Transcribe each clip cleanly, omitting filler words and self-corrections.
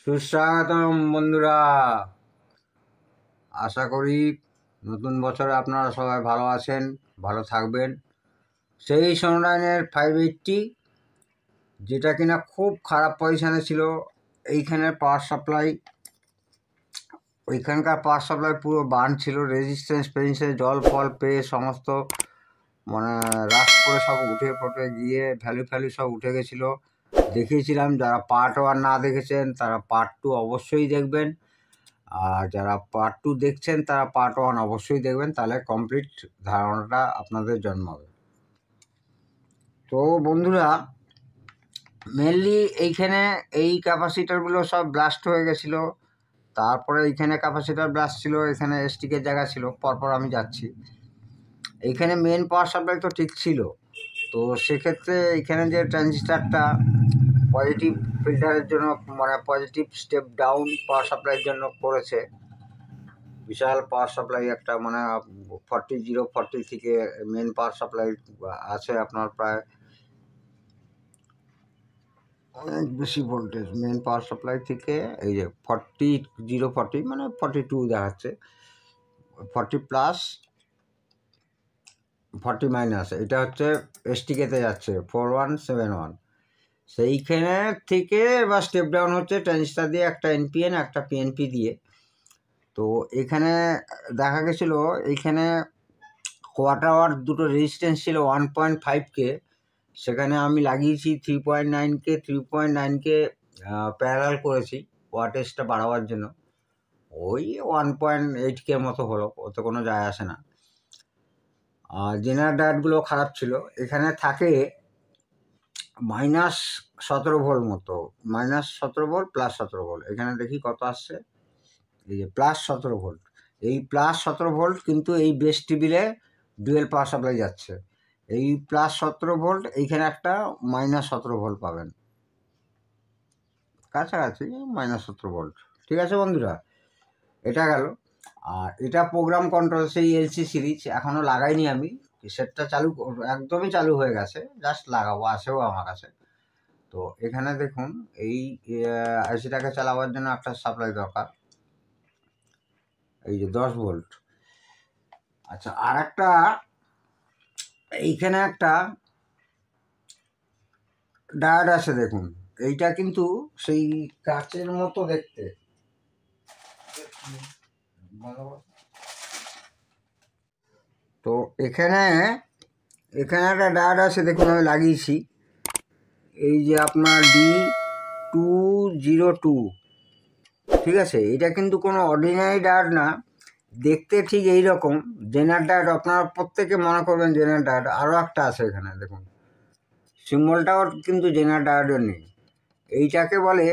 সুস্বাগতম বন্ধুরা। আশা করি নতুন বছরে আপনারা সবাই ভালো আছেন, ভালো থাকবেন। সেই সনরাইনের 580 যেটা কিনা খুব খারাপ পজিশানে ছিল, এইখানের পাওয়ার সাপ্লাই, ওইখানকার পাওয়ার সাপ্লাই পুরো বার্ন ছিল। রেজিস্ট্যান্স পেয়েছে, জল ফল পেয়ে সমস্ত মানে রাশ করে সব উঠে পটে গিয়ে ভ্যালু সব উঠে গেছিলো। দেখিয়েছিলাম, যারা পার্ট 1 না দেখেছেন তারা পার্ট 2 অবশ্যই দেখবেন, আর যারা পার্ট 2 দেখছেন তারা পার্ট 1 অবশ্যই দেখবেন, তাহলে কমপ্লিট ধারণাটা আপনাদের জন্মাবে। তো বন্ধুরা, মেনলি এইখানে এই ক্যাপাসিটারগুলো সব ব্লাস্ট হয়ে গেছিলো। তারপরে এইখানে ক্যাপাসিটার ব্লাস্ট ছিল, এখানে স্টিকের জায়গা ছিল, পরপর আমি যাচ্ছি। এইখানে মেন পাওয়ার সাপ্লাই তো ঠিক ছিল, তো সেক্ষেত্রে এখানে যে ট্রানজিস্টারটা পজিটিভ ফিল্টারের জন্য, মানে পজিটিভ স্টেপ ডাউন পাওয়ার সাপ্লাইয়ের জন্য করেছে, বিশাল পাওয়ার সাপ্লাই একটা, মানে 40 থেকে মেন পাওয়ার সাপ্লাই আছে আপনার প্রায় অনেক বেশি ভোল্টেজ। মেন পাওয়ার সাপ্লাই থেকে এই যে 40 মানে 42 দেখাচ্ছে, 40 প্লাস 40 মাইনাস, এটা হচ্ছে এসটিকেতে যাচ্ছে 4171। সেইখানে থেকে এবার স্টেপ ডাউন হচ্ছে ট্রানজিস্টার দিয়ে, একটা এনপিএন একটা পিএনপি দিয়ে। তো এখানে দেখা গেছিলো এইখানে কোয়ার্টার ওয়াট দুটো রেজিস্ট্যান্স ছিল 1.5K, সেখানে আমি লাগিয়েছি 3.9K। 3.9K প্যারালাল করেছি ওয়াটেজটা বাড়াবার জন্য। ওই 1.8K মতো হলো, ওতে কোনো যায় আসে না। আর জেনারেল ডায়োডগুলো খারাপ ছিল। এখানে থাকে -17 ভোল্ট মতো, -17 ভোল্ট +17 ভোল্ট। এখানে দেখি কত আসছে, এই যে +17 ভোল্ট। এই +17 ভোল্ট কিন্তু এই বেস টেবিলে ডুয়েল পাওয়ার সাপ্লাই যাচ্ছে। এই +17 ভোল্ট, এইখানে একটা -17 ভোল্ট পাবেন, কাছাকাছি -17 ভোল্ট। ঠিক আছে বন্ধুরা, এটা গেল। আর এটা প্রোগ্রাম কন্ট্রোল, সেই এলসি সিরিজ এখনও লাগাইনি আমি, সেটটা চালু একদমই চালু হয়ে গেছে, জাস্ট লাগাবো, আসেও আমার কাছে। তো এখানে দেখুন, এই আইসিটাকে চালাবার জন্য একটা সাপ্লাই দরকার, এই যে 10 ভোল্ট। আচ্ছা, আর একটা এইখানে একটা ডায়োড আছে দেখুন, এইটা কিন্তু সেই কাচের মতো দেখতে। তো এখানে একটা ডায়োড আছে দেখুন, আমি লাগিয়েছি, এই যে আপনার D202। ঠিক আছে, এটা কিন্তু কোনো অর্ডিনারি ডায়োড না, দেখতে ঠিক এই রকম জেনার ডায়োড। আপনারা প্রত্যেকে মনে করবেন জেনার ডায়োড। আরও একটা আছে এখানে দেখুন, সিম্বলটাও কিন্তু জেনার ডায়োডের নেই। এইটাকে বলে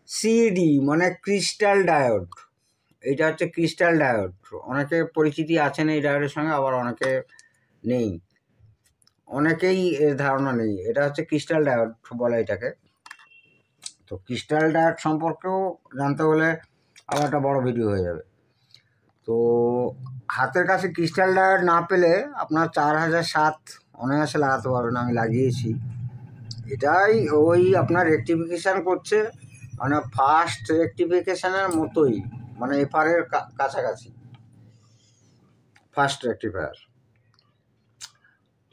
সিডি, মানে ক্রিস্টাল ডায়োড। এইটা হচ্ছে ক্রিস্টাল ডায়োড। অনেকে পরিচিতি আছেন এই ডায়োডের সঙ্গে, আবার অনেকে নেই, অনেকেই এর ধারণা নেই। এটা হচ্ছে ক্রিস্টাল ডায়োড বলে এটাকে। তো ক্রিস্টাল ডায়োড সম্পর্কেও জানতে হলে আবার একটা বড় ভিডিও হয়ে যাবে। তো হাতের কাছে ক্রিস্টাল ডায়োড না পেলে আপনার 4007 অনায়াসে লাগাতে পারবেন, আমি লাগিয়েছি। এটাই ওই আপনার রেকটিফিকেশান করছে, মানে ফার্স্ট রেকটিফিকেশানের মতোই, মানে এফআরের কাছাকাছি ফার্স্ট রেকটিফায়ার।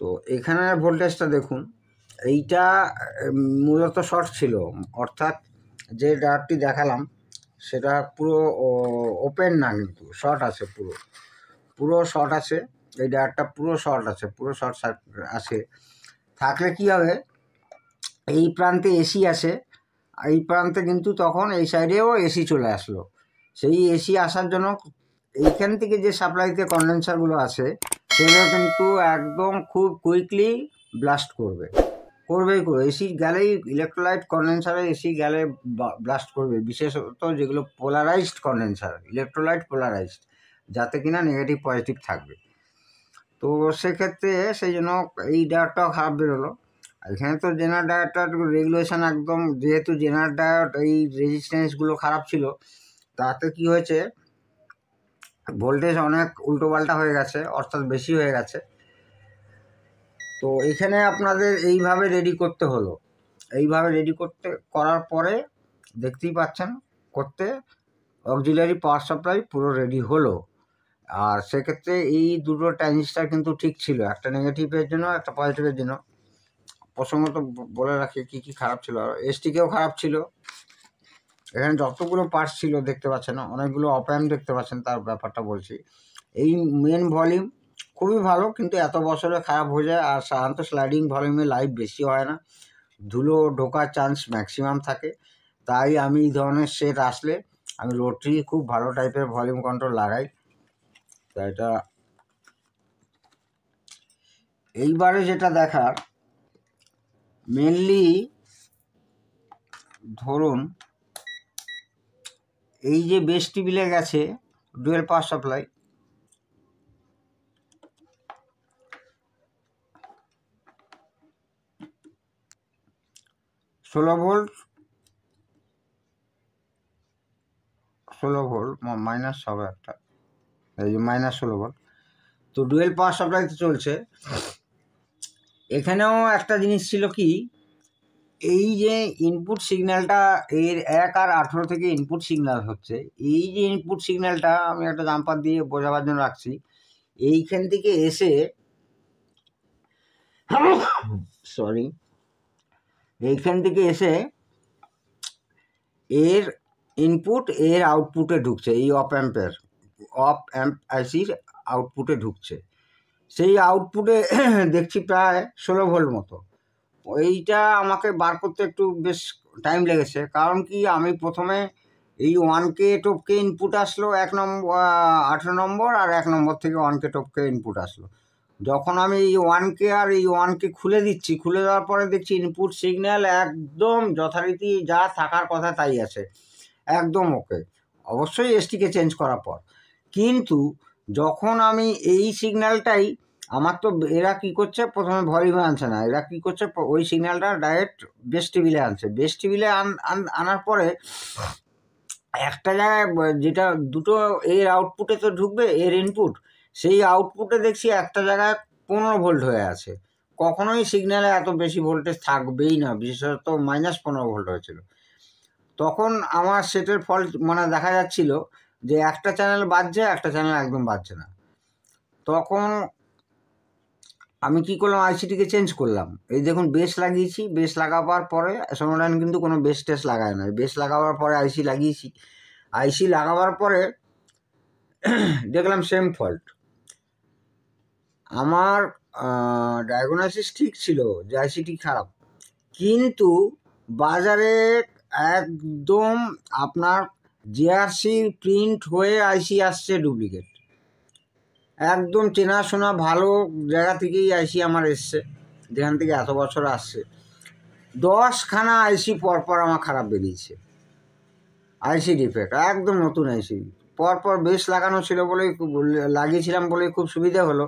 তো এখানে ভোল্টেজটা দেখুন, এইটা মূলত শর্ট ছিল, অর্থাৎ যে ডায়োডটি দেখালাম সেটা পুরো ওপেন না, কিন্তু শর্ট আছে, পুরো শর্ট আছে। এই ডায়োডটা পুরো শর্ট আছে, পুরো শর্ট আছে। থাকলে কি হবে, এই প্রান্তে এসি আসে, এই প্রান্তে কিন্তু তখন এই সাইডেও এসি চলে আসলো। সেই এসি আসার জন্য এইখান থেকে যে সাপ্লাইতে কন্ডেন্সারগুলো আছে সেগুলো কিন্তু একদম খুব কুইকলি ব্লাস্ট করবে। এসি গেলেই, ইলেকট্রোলাইট কন্ডেন্সারে এসি গেলে ব্লাস্ট করবে, বিশেষত যেগুলো পোলারাইজড কন্ডেন্সার, ইলেকট্রোলাইট পোলারাইজড, যাতে কিনা নেগেটিভ পজিটিভ থাকবে। তো সেক্ষেত্রে সেই জন্য এই ডায়োডটাও খারাপ বেরোলো। এখানে তো জেনার ডায়োডটার রেগুলেশন একদম, যেহেতু জেনার ডায়োড এই রেজিস্ট্যান্সগুলো খারাপ ছিল, তাতে কি হয়েছে, ভোল্টেজ অনেক উল্টোপাল্টা হয়ে গেছে, অর্থাৎ বেশি হয়ে গেছে। তো এখানে আপনাদের এইভাবে রেডি করতে হলো। এইভাবে রেডি করার পরে দেখতেই পাচ্ছেন করতে অক্সিলারি পাওয়ার সাপ্লাই পুরো রেডি হলো। আর সেক্ষেত্রে এই দুটো ট্রানজিস্টার কিন্তু ঠিক ছিল, একটা নেগেটিভের জন্য একটা পজিটিভের জন্য। প্রসঙ্গত বলে রাখি কী কী খারাপ ছিল। আর এসটিকেও খারাপ ছিল। এখানে যতগুলো পার্টস ছিল দেখতে পাচ্ছেন, অনেকগুলো অপ্যাম্প দেখতে পাচ্ছেন, তার ব্যাপারটা বলছি। এই মেন ভলিউম খুবই ভালো, কিন্তু এত বছরে খারাপ হয়ে যায়। আর সাধারণত স্লাইডিং ভলিউমে লাইফ বেশি হয় না, ধুলো ঢোকার চান্স ম্যাক্সিমাম থাকে। তাই আমি এই ধরনের সেট আসলে আমি রোটারি খুব ভালো টাইপের ভলিউম কন্ট্রোল লাগাই। তা এটা এইবারে যেটা দেখার, মেনলি ধরুন এই যে বেস টেবিলে গেছে dual power supply, 16 volt, 16 volt minus হবে একটা, এই যে -16 ভোল্ট। তো ডুয়েল পাওয়ার সাপ্লাইতে চলছে। এখানেও একটা জিনিস ছিল কি, এই যে ইনপুট সিগন্যালটা এর 1 আর 18 থেকে ইনপুট সিগন্যাল হচ্ছে, এই যে ইনপুট সিগন্যালটা আমি একটা জাম্পার দিয়ে বোঝাবার জন্য রাখছি। এইখান থেকে এসে সরি এইখান থেকে এসে এর ইনপুট এর আউটপুটে ঢুকছে, এই অপ অ্যাম্প আইসির আউটপুটে ঢুকছে। সেই আউটপুটে দেখছি প্রায় 16 ভোল্ট মতো। এইটা আমাকে বার করতে একটু বেশ টাইম লেগেছে, কারণ কি আমি প্রথমে এই 1K টোপকে ইনপুট আসলো 18 নম্বর, আর 1 নম্বর থেকে 1K টোপকে ইনপুট আসলো। যখন আমি এই 1K আর এই 1K খুলে দিচ্ছি, খুলে দেওয়ার পরে দেখছি ইনপুট সিগন্যাল একদম যথারীতি যা থাকার কথা তাই আছে, একদম ওকে। অবশ্যই এসটিকে চেঞ্জ করার পর। কিন্তু যখন আমি এই সিগন্যালটাই, আমার তো এরা কী করছে, প্রথমে ভলিউমে আনছে না, এরা কী করছে ওই সিগন্যালটা ডাইরেক্ট বেস টেবিলে আনছে। বেস টেবিলে আনার পরে একটা জায়গায় যেটা দুটো এর আউটপুটে তো ঢুকবে, এর ইনপুট, সেই আউটপুটে দেখছি একটা জায়গায় 15 ভোল্ট হয়ে আছে। কখনোই সিগন্যালে এত বেশি ভোল্টেজ থাকবেই না, বিশেষত -15 ভোল্ট হয়েছিল। তখন আমার সেটের ফল্ট মানে দেখা যাচ্ছিল যে একটা চ্যানেল বাজছে, একটা চ্যানেল একদম বাজছে না। তখন আমি কি করলাম, আইসিটিকে চেঞ্জ করলাম। এই দেখুন বেস লাগিয়েছি, বেস লাগাবার পরে সোনোডাইন কিন্তু কোনো বেস টেস্ট লাগায় না, বেস লাগাবার পরে আইসি লাগিয়েছি। আইসি লাগাবার পরে দেখলাম সেম ফল্ট। আমার ডায়াগনোসিস ঠিক ছিল যে আইসিটি খারাপ, কিন্তু বাজারে একদম আপনার জিআরসি প্রিন্ট হয়ে আইসি আসছে ডুপ্লিকেট। একদম চেনাশোনা ভালো জায়গা থেকেই আইসি আমার এসছে, যেখান থেকে এত বছর আসছে। 10খানা আইসি পরপর আমার খারাপ বেরিয়েছে, আইসি ডিফেক্ট, একদম নতুন আইসি। পরপর বেশ লাগানো ছিল বলেই, লাগিয়েছিলাম বলেই খুব সুবিধা হলো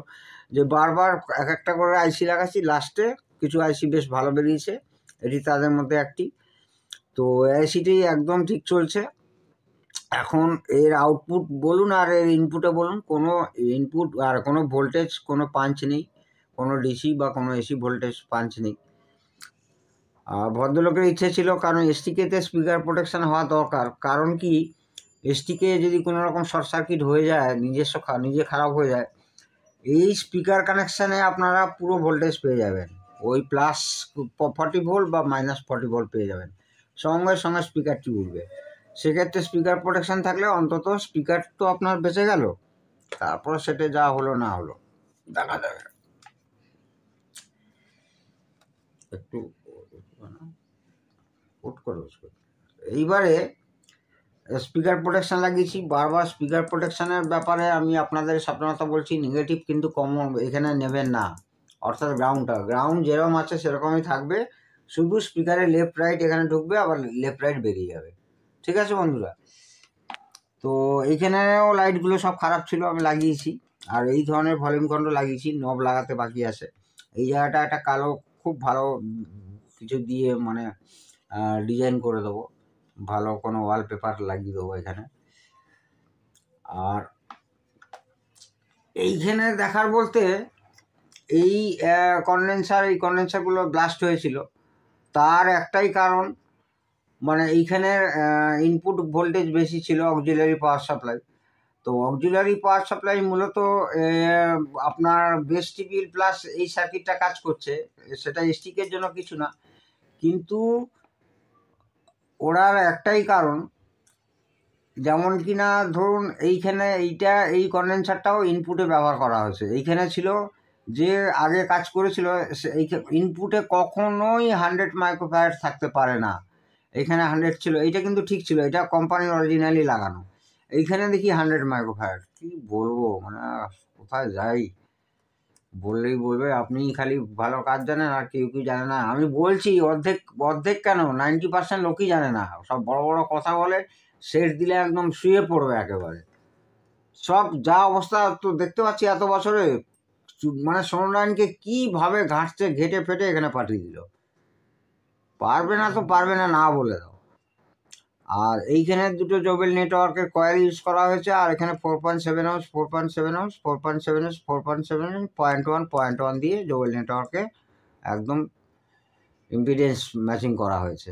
যে বারবার এক একটা করে আইসি লাগাচ্ছি। লাস্টে কিছু আইসি বেশ ভালো বেরিয়েছে, এটি তাদের মধ্যে একটি। তো আইসিটি একদম ঠিক চলছে। এখন এর আউটপুট বলুন আর এর ইনপুটে বলুন, কোনো ইনপুট আর কোনো ভোল্টেজ, কোনো পাঞ্চ নেই, কোনো ডিসি বা কোনো এসি ভোল্টেজ পাঞ্চ নেই। ভদ্রলোকের ইচ্ছে ছিল, কারণ এসটিকেতে স্পিকার প্রোটেকশান হওয়া দরকার। কারণ কি, এসটিকে যদি কোনো রকম শর্ট সার্কিট হয়ে যায়, নিজে খারাপ হয়ে যায়, এই স্পিকার কানেকশানে আপনারা পুরো ভোল্টেজ পেয়ে যাবেন, ওই +40 ভোল্ট বা -40 ভোল্ট পেয়ে যাবেন, সঙ্গে সঙ্গে স্পিকারটি উঠবে। সেক্ষেত্রে স্পিকার প্রোটেকশান থাকলে অন্তত স্পিকার তো আপনার বেঁচে গেল। তারপর সেটা যা হলো না হলো দেখা যাবে। একটু এইবারে স্পিকার প্রোটেকশান লাগিয়েছি। বারবার স্পিকার প্রোটেকশানের ব্যাপারে আমি আপনাদের সাবধানতা বলছি, নেগেটিভ কিন্তু কম এখানে নেবেন না। অর্থাৎ গ্রাউন্ড যেরকম আছে সেরকমই থাকবে, শুধু স্পিকারে লেফট রাইট এখানে ঢুকবে, আবার লেফট রাইট বেরিয়ে যাবে। ঠিক আছে বন্ধুরা? তো এইখানেও লাইটগুলো সব খারাপ ছিল, আমি লাগিয়েছি। আর এই ধরনের ভলিউম কন্ট্রোল লাগিয়েছি, নব লাগাতে বাকি আছে। এই জায়গাটা একটা কালো খুব ভালো কিছু দিয়ে মানে ডিজাইন করে দেবো, ভালো কোনো ওয়ালপেপার লাগিয়ে দেবো এখানে। আর এইখানে দেখার বলতে, এই কন্ডেন্সারগুলো ব্লাস্ট হয়েছিল। তার একটাই কারণ, মানে এইখানে ইনপুট ভোল্টেজ বেশি ছিল অক্সিলারি পাওয়ার সাপ্লাই। তো অক্সিলারি পাওয়ার সাপ্লাই মূলত আপনার বেস টিপিএল প্লাস এই সার্কিটটা কাজ করছে, সেটা স্টিকের জন্য কিছু না। কিন্তু ওরার একটাই কারণ, যেমন কি না ধরুন এইখানে এই কন্ডেন্সারটাও ইনপুটে ব্যবহার করা হয়েছে। এইখানে ছিল যে আগে কাজ করেছিল এই ইনপুটে কখনোই 100 মাইক্রোফ্যারাড থাকতে পারে না, এখানে 100 ছিল। এইটা কিন্তু ঠিক ছিল, এটা কোম্পানির অরিজিনালি লাগানো। এইখানে দেখি 100 মাইক্রোফ্যারাড। কি বলবো, মানে কোথায় যাই, বললেই বলবে আপনি খালি ভালো কাজ জানেন আর কেউ জানে না। আমি বলছি অর্ধেক অর্ধেক কেন, 90% লোকই জানে না। সব বড় বড় কথা বলে, সেট দিলে একদম শুয়ে পড়বে একেবারে। সব যা অবস্থা তো দেখতে পাচ্ছি এত বছরে, মানে সোনারায়ণকে কিভাবে ঘাঁটছে, ঘেটে ফেটে এখানে পাঠিয়ে দিল। পারবে না তো পারবে না, না বলে দাও। আর এইখানে দুটো জোবেল নেটওয়ার্কের কয়েল ইউজ করা হয়েছে, আর এখানে 4.7 হাউস 4.7 হাউস 4.7 হাউস 4.7 0.1 দিয়ে জোবেল নেটওয়ার্কে একদম ইম্পিডেন্স ম্যাচিং করা হয়েছে।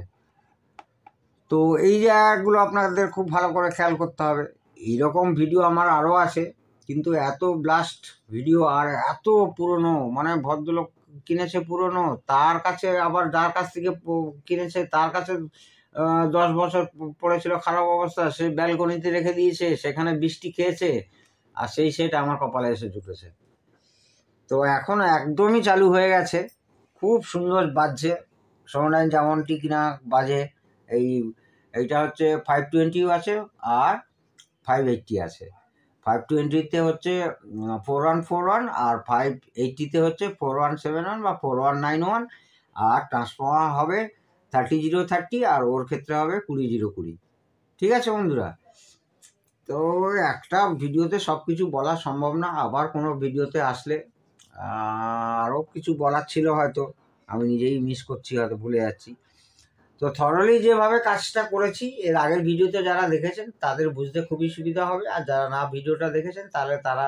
তো এই জায়গাগুলো আপনাদের খুব ভালো করে খেয়াল করতে হবে। এইরকম ভিডিও আমার আরও আছে, কিন্তু এত ব্লাস্ট ভিডিও আর এত পুরনো, মানে ভদ্রলোক কিনেছে পুরনো, তার কাছে আবার যার কাছ থেকে কিনেছে তার কাছে 10 বছর পড়েছিল খারাপ অবস্থা, সে ব্যালকনিতে রেখে দিয়েছে, সেখানে বৃষ্টি খেয়েছে, আর সেই সেট আমার কপালে এসে জুটেছে। তো এখন একদমই চালু হয়ে গেছে, খুব সুন্দর বাজছে সোনারায়ণ যেমনটি কিনা বাজে। এইটা হচ্ছে 520 আছে আর 580 আছে। 520-তে হচ্ছে 4141, আর 580-তে হচ্ছে 4171 বা 4191, আর ট্রান্সফর্মার হবে 3030, আর ওর ক্ষেত্রে হবে 20020। ঠিক আছে বন্ধুরা, তো একটা ভিডিওতে সব কিছু বলা সম্ভব না, আবার কোনো ভিডিওতে আসলে আরও কিছু বলার ছিল, হয়তো আমি নিজেই মিস করছি, হয়তো ভুলে যাচ্ছি। তো থরলি যেভাবে কাজটা করেছি, এর আগের ভিডিওতে যারা দেখেছেন তাদের বুঝতে খুবই সুবিধা হবে, আর যারা না ভিডিওটা দেখেছেন তাহলে তারা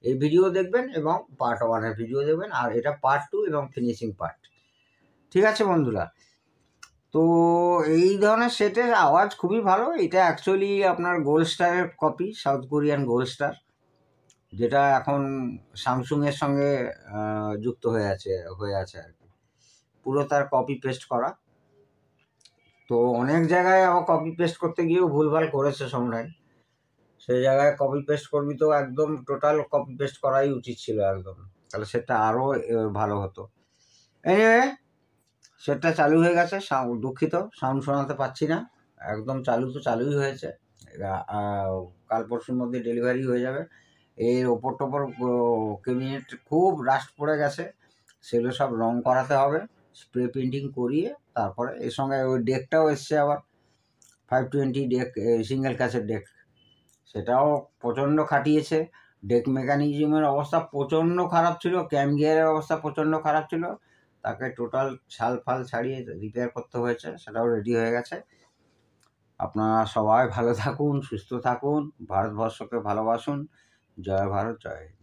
এই ভিডিও দেখবেন এবং পার্ট 1-এর ভিডিও দেখবেন, আর এটা পার্ট 2 এবং ফিনিশিং পার্ট। ঠিক আছে বন্ধুরা, তো এই ধরনের সেটের আওয়াজ খুবই ভালো। এটা অ্যাকচুয়ালি আপনার গোল্ড স্টারের copy, south Korean gold star, যেটা এখন স্যামসুংয়ের সঙ্গে যুক্ত হয়ে আছে আর কি, পুরো তার কপি পেস্ট করা। তো অনেক জায়গায় আবার কপি পেস্ট করতে গিয়েও ভুলভাল করেছে সম্রাট, সেই জায়গায় কপি পেস্ট করবি তো একদম টোটাল কপি পেস্ট করাই উচিত ছিল একদম, তাহলে সেটা আরও ভালো হতো। এনিওয়ে, সেটটা চালু হয়ে গেছে, দুঃখিত সাউন্ড শোনাতে পাচ্ছি না, একদম চালু তো চালুই হয়েছে, কাল পরশুর মধ্যে ডেলিভারি হয়ে যাবে। এর ওপর টোপর ক্যাবিনেট খুব রাস্ট পড়ে গেছে, সেগুলো সব রং করাতে হবে, স্প্রে পেন্টিং করিয়ে তারপরে। এর সঙ্গে ওই ডেকটাও এসছে আবার, 520 ডেক, সিঙ্গেল ক্যাসের ডেক, সেটাও প্রচণ্ড খাটিয়েছে। ডেক মেকানিজমের অবস্থা প্রচণ্ড খারাপ ছিল, ক্যাম গিয়ারের অবস্থা প্রচণ্ড খারাপ ছিল, তাকে টোটাল ছাল ফাল ছাড়িয়ে রিপেয়ার করতে হয়েছে, সেটাও রেডি হয়ে গেছে। আপনারা সবাই ভালো থাকুন, সুস্থ থাকুন, ভারতবর্ষকে ভালোবাসুন। জয় ভারত, জয় হিন্দ।